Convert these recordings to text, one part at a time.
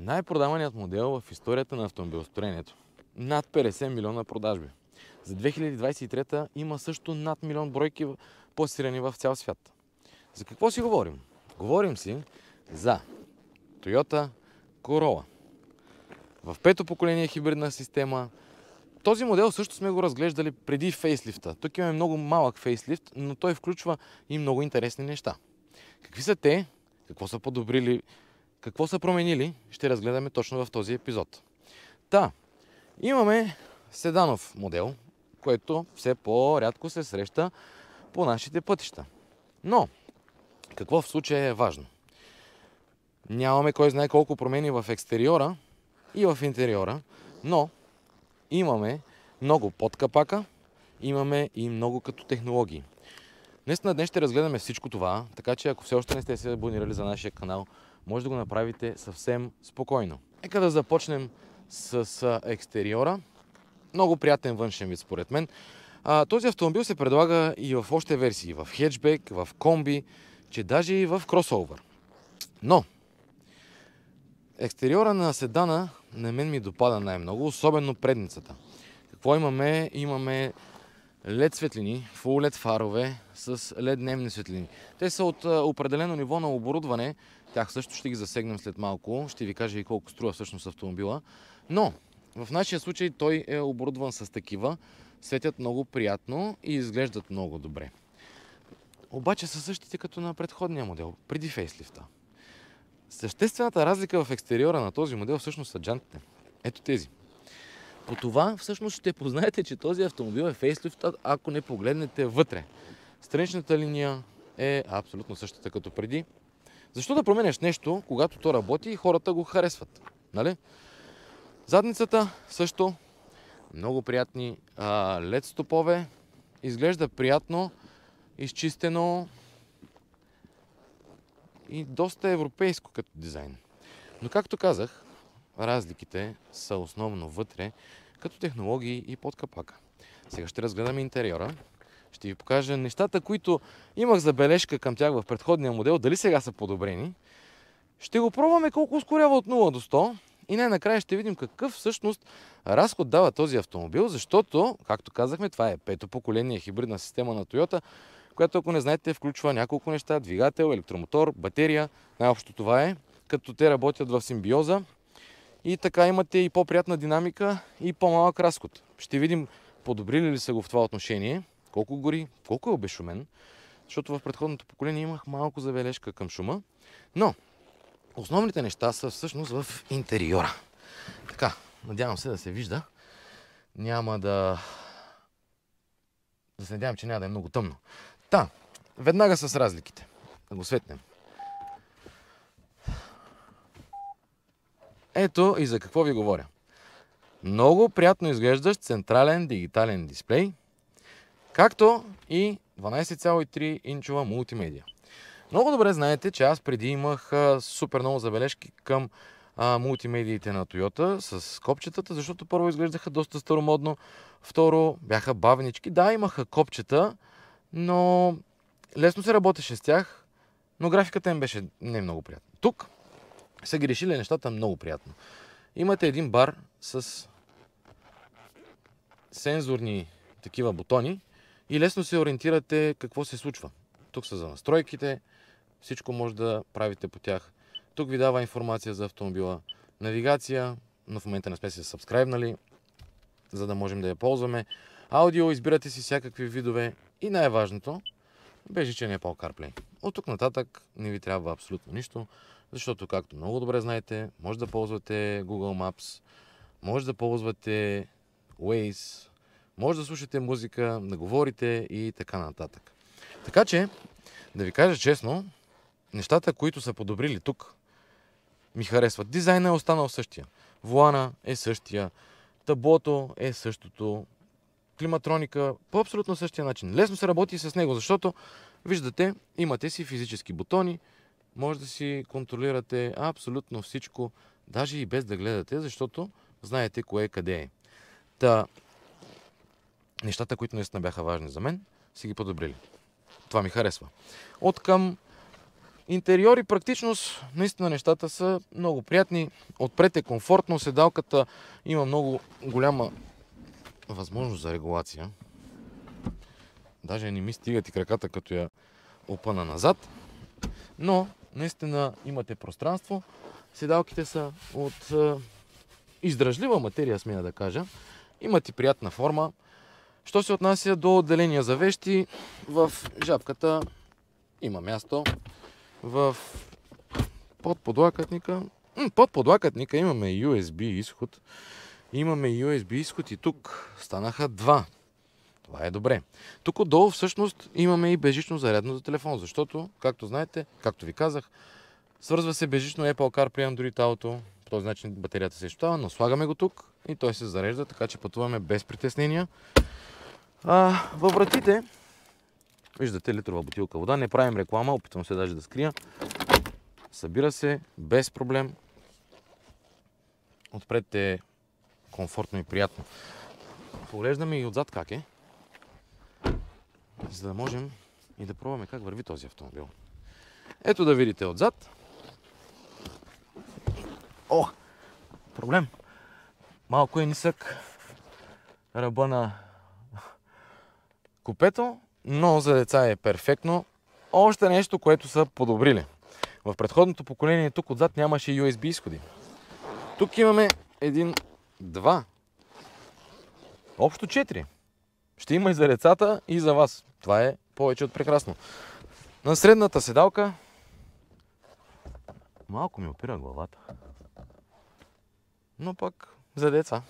Най-продаваният модел в историята на автомобилостроението. Над 50 милиона продажби. За 2023 има също над милион бройки пласирани в цял свят. За какво си говорим? Говорим си за Toyota Corolla. В пето поколение хибридна система. Този модел също сме го разглеждали преди фейслифта. Тук имаме много малък фейслифт, но той включва и много интересни неща. Какви са те? Какво са подобрили? Какво са променили? Ще разгледаме точно в този епизод. Имаме седанов модел, който все по-рядко се среща по нашите пътища. Но, какво в случая е важно? Нямаме кой знае колко промени в екстериора и в интериора, но имаме много под капака, имаме и много като технологии. Днес ще разгледаме всичко това, така че ако все още не сте се абонирали за нашия канал, може да го направите съвсем спокойно. Нека да започнем с екстериора. Много приятен външен вид според мен. Този автомобил се предлага и в още версии, в хетчбек, в комби, че даже и в кросовър. Но екстериора на седана на мен ми допада най-много, особено предницата. Какво имаме? Имаме LED светлини, Full LED фарове с LED дневни светлини. Те са от определено ниво на оборудване. Тях също ще ги засегнем след малко. Ще ви кажа и колко струва всъщност автомобила. Но в нашия случай той е оборудван с такива. Светят много приятно и изглеждат много добре. Обаче са същите като на предходния модел, преди фейслифта. Съществената разлика в екстериора на този модел всъщност са джантите. Ето тези. По това всъщност ще познаете, че този автомобил е фейслифт, ако не погледнете вътре. Страничната линия е абсолютно същата като преди. Защо да променяш нещо, когато то работи и хората го харесват? Нали? Задницата също. Много приятни LED стопове. Изглежда приятно, изчистено и доста европейско като дизайн. Но както казах, разликите са основно вътре, като технологии и под капака. Сега ще разгледаме интериора. Ще ви покажа нещата, които имах забележка към тях в предходния модел, дали сега са подобрени. Ще го пробваме колко ускорява от 0 до 100 и най-накрая ще видим какъв всъщност разход дава този автомобил, защото, както казахме, това е пето поколение хибридна система на Toyota, която, ако не знаете, включва няколко неща: двигател, електромотор, батерия. Най-общо това е, като те работят в симбиоза. И така имате и по-приятна динамика и по-малък разход. Ще видим подобрили ли са го в това отношение, колко гори, колко е обезшумен, защото в предходното поколение имах малко забележка към шума. Но основните неща са всъщност в интериора. Така, надявам се да се вижда. Няма да се надявам, че няма да е много тъмно. Веднага с разликите. Да го светнем. Ето и за какво ви говоря. Много приятно изглеждащ централен дигитален дисплей, както и 12,3 инчова мултимедия. Много добре знаете, че аз преди имах супер много забележки към мултимедиите на Toyota с копчетата, защото първо изглеждаха доста старомодно, второ бяха бавнички. Да, имаха копчета, но лесно се работеше с тях, но графиката им беше не много приятна. Тук са ги решили нещата много приятно. Имате един бар с сензорни такива бутони и лесно се ориентирате какво се случва. Тук са за настройките, всичко може да правите по тях. Тук ви дава информация за автомобила, навигация, но в момента не сме се сабскрайбнали, за да можем да я ползваме. Аудио, избирате си всякакви видове и най-важното, безжичен Apple CarPlay. От тук нататък не ви трябва абсолютно нищо, защото, както много добре знаете, може да ползвате Google Maps, може да ползвате Waze, може да слушате музика, да говорите и така нататък. Така че, да ви кажа честно, нещата, които са подобрили тук, ми харесват. Дизайнът е останал същия. Волана е същия. Таблото е същото. Климатроника по абсолютно същия начин. Лесно се работи с него, защото, виждате, имате си физически бутони, може да си контролирате абсолютно всичко, даже и без да гледате, защото знаете кое къде е. Нещата, които наистина бяха важни за мен, си ги подобрили. Това ми харесва. От към Интериор и практичност, наистина нещата са много приятни. Отпред е комфортно, седалката има много голяма възможност за регулация. Даже не ми стигат и краката, като я опъна назад. Но наистина имате пространство. Седалките са от издръжлива материя, смея да кажа. Имат и приятна форма. Що се отнася до отделения за вещи, в жабката има място. Под подлакътника имаме USB изход. Имаме USB изход и тук станаха два. Това е добре. Тук отдолу всъщност имаме и безжично зарядно за телефон, защото, както знаете, както ви казах, свързва се безжично Apple CarPlay, Android Auto. По този начин батерията се изчитава, но слагаме го тук и той се зарежда, така че пътуваме без притеснения. Във вратите виждате литрова бутилка вода. Не правим реклама, опитвам се даже да скрия. Събира се без проблем. Отпред е комфортно и приятно. Поглеждаме и отзад как е, за да можем и да пробваме как върви този автомобил. Ето да видите отзад. Проблем. Малко е нисък ръба на купето, но за деца е перфектно. Още нещо, което са подобрили. В предходното поколение тук отзад нямаше USB изходи. Тук имаме два, общо 4. Ще има и за децата, и за вас. Това е повече от прекрасно. На средната седалка малко ми опира главата. Но пък за деца.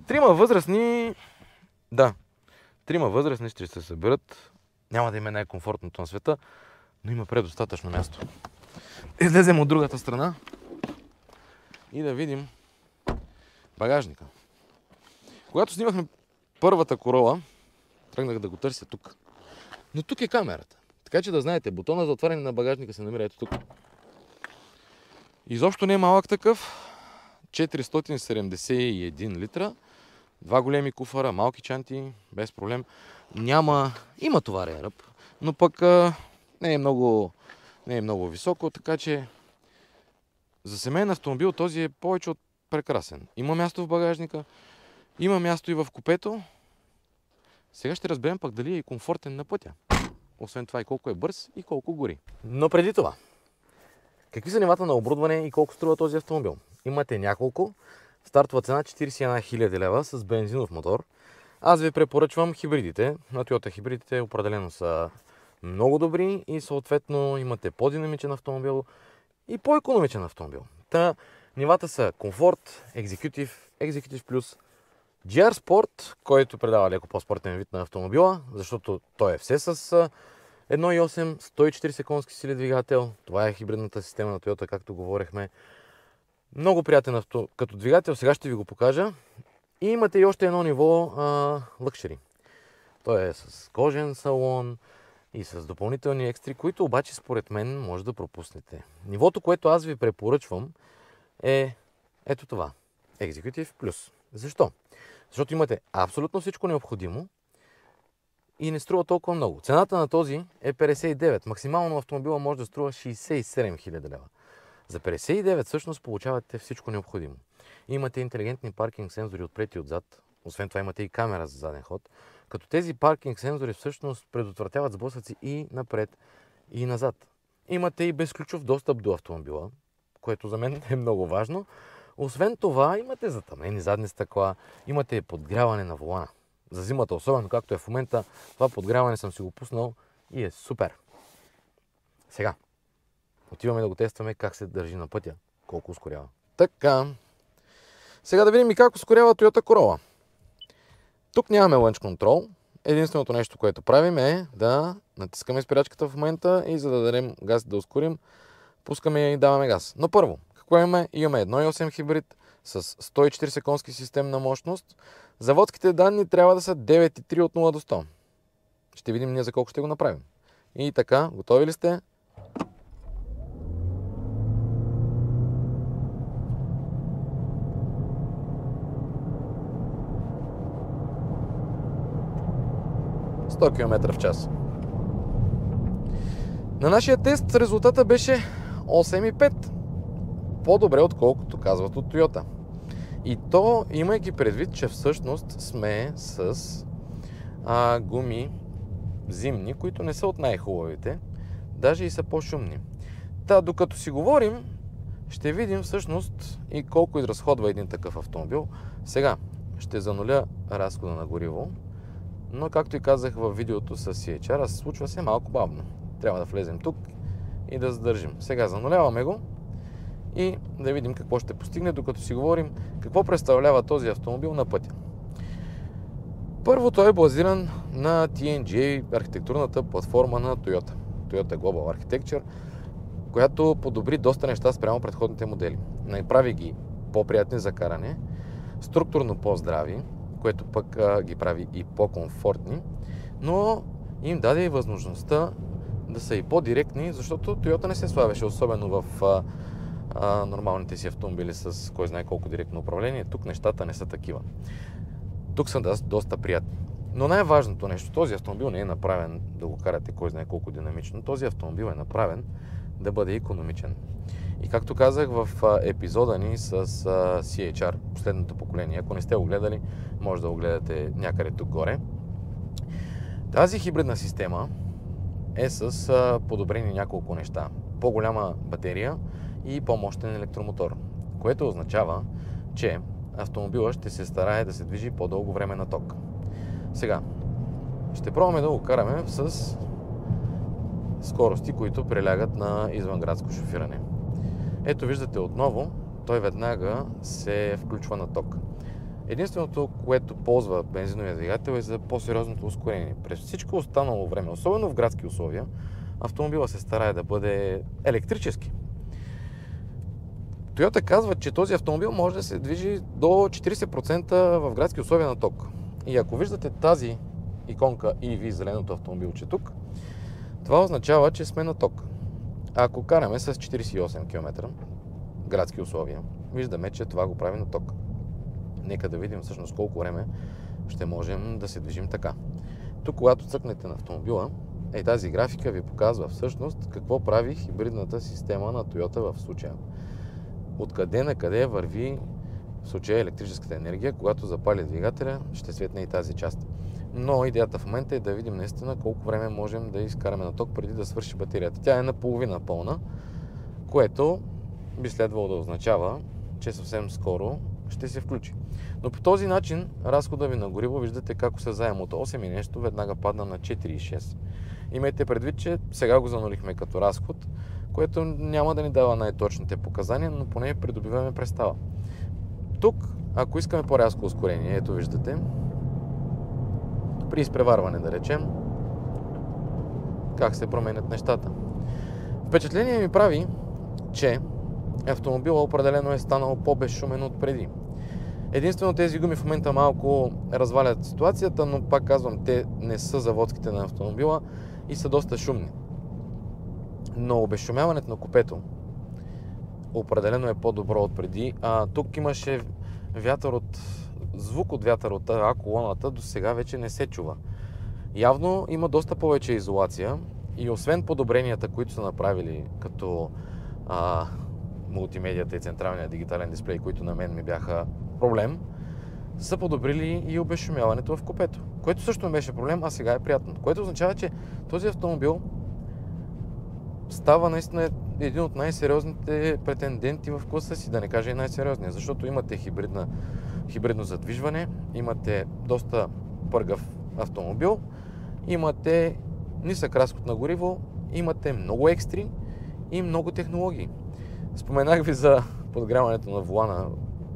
Трима възрастни ще се съберат. Няма да има най-комфортното на света, но има предостатъчно място. Излезем от другата страна и да видим багажника. Когато снимахме първата Corolla, тръгнах да го търся тук. Но тук е камерата. Така че да знаете, бутона за отваряне на багажника се намира ето тук. Изобщо не е малък такъв. 471 литра. Два големи куфара, малки чанти, без проблем. Има товарен ръб, но пък не е много високо, така че за семейен автомобил този е повече от прекрасен. Има място в багажника, има място и в купето. Сега ще разберем пък дали е комфортен на пътя. Освен това и колко е бърз и колко гори. Но преди това, какви са нивата на оборудване и колко струва този автомобил? Имате няколко. Стартова цена 41 000 лева с бензинов мотор. Аз ви препоръчвам хибридите. На Toyota хибридите определено са много добри и съответно имате по-динамичен автомобил и по-икономичен автомобил. Нивата са комфорт, екзекютив, екзекютив плюс, GR Sport, който предава леко по-спортен вид на автомобила, защото той е все с 1.8, 140 конски сили двигател. Това е хибридната система на Toyota, както говорихме. Много приятен авто като двигател, сега ще ви го покажа. И имате и още едно ниво лъкшери. Той е с кожен салон и с допълнителни екстри, които обаче според мен може да пропуснете. Нивото, което аз ви препоръчвам е ето това. Executive Plus. Защо? Защото имате абсолютно всичко необходимо и не струва толкова много. Цената на този е 59. Максимално автомобила може да струва 67 000 лева. За 59 всъщност получавате всичко необходимо. Имате интелигентни паркинг сензори отпред и отзад. Освен това имате и камера за заден ход. Като тези паркинг сензори всъщност предотвратяват сблъсъци и напред, и назад. Имате и безключов достъп до автомобила, което за мен е много важно. Освен това имате затъмнени задни стъкла, имате подгряване на волана. За зимата, особено както е в момента, това подгряване съм си го пуснал и е супер. Сега, отиваме да го тестваме как се държи на пътя, колко ускорява. Така, сега да видим и как ускорява Toyota Corolla. Тук нямаме Launch Control. Единственото нещо, което правим е да натискаме спирачката в момента и за да дадем газ да ускорим, пускаме и даваме газ. Но първо, какво имаме? Имаме 1.8 хибрид с 140 конски системна мощност. Заводските данни трябва да са 9.3 от 0 до 100. Ще видим ние за колко ще го направим. И така, готови ли сте? ...100 км в час. На нашия тест резултата беше 8,5. По-добре, отколкото казват от Toyota. И то, имайки предвид, че всъщност сме с гуми зимни, които не са от най-хубавите, даже и са по-шумни. Докато си говорим, ще видим всъщност и колко изразходва един такъв автомобил. Сега ще зануля разхода на гориво, но както и казах в видеото с CHR, случва се малко бавно. Трябва да влезем тук и да задържим. Сега зануляваме го и да видим какво ще постигне, докато си говорим какво представлява този автомобил на пътя. Първо, той е базиран на TNGA, архитектурната платформа на Toyota. Toyota Global Architecture, която подобри доста неща спрямо предходните модели. Направи ги по-приятни за каране, структурно по-здрави, което пък ги прави и по-комфортни, но им даде и възможността да са и по-директни, защото Toyota не се славеше, особено в нормалните си автомобили с кой знае колко директно управление. Тук нещата не са такива. Тук са доста приятни. Но най-важното нещо, този автомобил не е направен да го карате кой знае колко динамично. Този автомобил е направен да бъде икономичен. И както казах в епизода ни с CHR, последното поколение, ако не сте го гледали, може да го гледате някъде тук горе. Тази хибридна система е с подобрени няколко неща. По-голяма батерия и по-мощен електромотор, което означава, че автомобила ще се старае да се движи по-дълго време на ток. Сега, ще пробваме да го караме с скорости, които прилягат на извънградско шофиране. Ето виждате отново, той веднага се включва на ток. Единственото, което ползва бензиновия двигател е за по-сериозното ускорение. През всичко останало време, особено в градски условия, автомобила се старае да бъде електрически. Toyota казва, че този автомобил може да се движи до 40% в градски условия на ток. И ако виждате тази иконка EV, зеленото автомобилче тук, това означава, че сме на ток. Ако караме с 48 км градски условия, виждаме, че това го прави на ток. Нека да видим всъщност колко време ще можем да се движим така. Тук, когато цъкнете на автомобила, тази графика ви показва всъщност какво прави хибридната система на Toyota в случая. Откъде на къде върви в случая електрическата енергия, когато запали двигателя, ще светне и тази част. Но идеята в момента е да видим наистина колко време можем да изкараме на ток преди да свърши батерията. Тя е наполовина пълна, което би следвало да означава, че съвсем скоро ще се включи. Но по този начин разхода ви на гориво, виждате как се заем от 8 и нещо, веднага падна на 4,6. Имайте предвид, че сега го занулихме като разход, което няма да ни дава най-точните показания, но поне придобиваме представа. Тук, ако искаме по-рязко ускорение, ето виждате, при изпреварване да речем, как се променят нещата. Впечатление ми прави, че автомобилът определено е станал по-безшумен от преди. Единствено тези гуми в момента малко развалят ситуацията, но пак казвам, те не са заводските на автомобила и са доста шумни. Но обезшумяването на купето определено е по-добро от преди. Тук имаше звук от вятър от колоната, до сега вече не се чува. Явно има доста повече изолация и освен подобренията, които са направили като мултимедията и централния дигитален дисплей, които на мен ми бяха проблем, са подобрили и обезшумяването в купето, което също ми беше проблем, а сега е приятно. Което означава, че този автомобил става наистина един от най-сериозните претенденти в класа си, да не кажа и най-сериозния, защото имате хибридно задвижване, имате доста пъргав автомобил, имате нисък разход на гориво, имате много екстри и много технологии. Споменах ви за подгряването на волана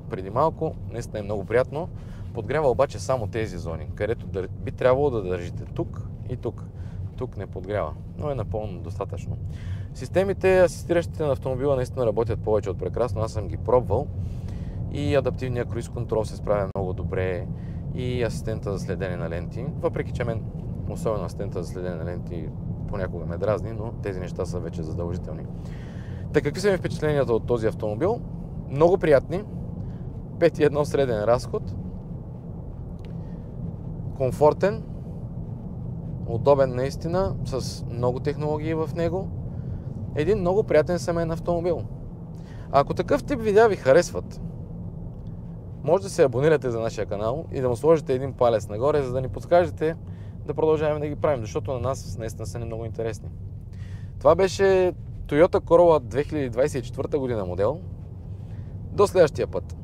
преди малко, наистина е много приятно. Подгрява обаче само тези зони, където би трябвало да държите тук и тук. Тук не подгрява, но е напълно достатъчно. Системите, асистиращите на автомобила, наистина работят повече от прекрасно. Аз съм ги пробвал и адаптивният круиз контрол се справя много добре и асистента за следене на ленти. Въпреки че мен, особено асистента за следене на ленти, понякога ме дразни, но тези неща са вече задължителни. Така, какви са ми впечатленията от този автомобил? Много приятни. 5,1 среден разход. Комфортен. удобен наистина, с много технологии в него. Един много приятен семейен автомобил. Ако такъв тип видеа ви харесват, може да се абонирате за нашия канал и да му сложите един палец нагоре, за да ни подскажете да продължаваме да ги правим, защото на нас наистина са ни много интересни. Това беше Toyota Corolla 2024 година модел. До следващия път!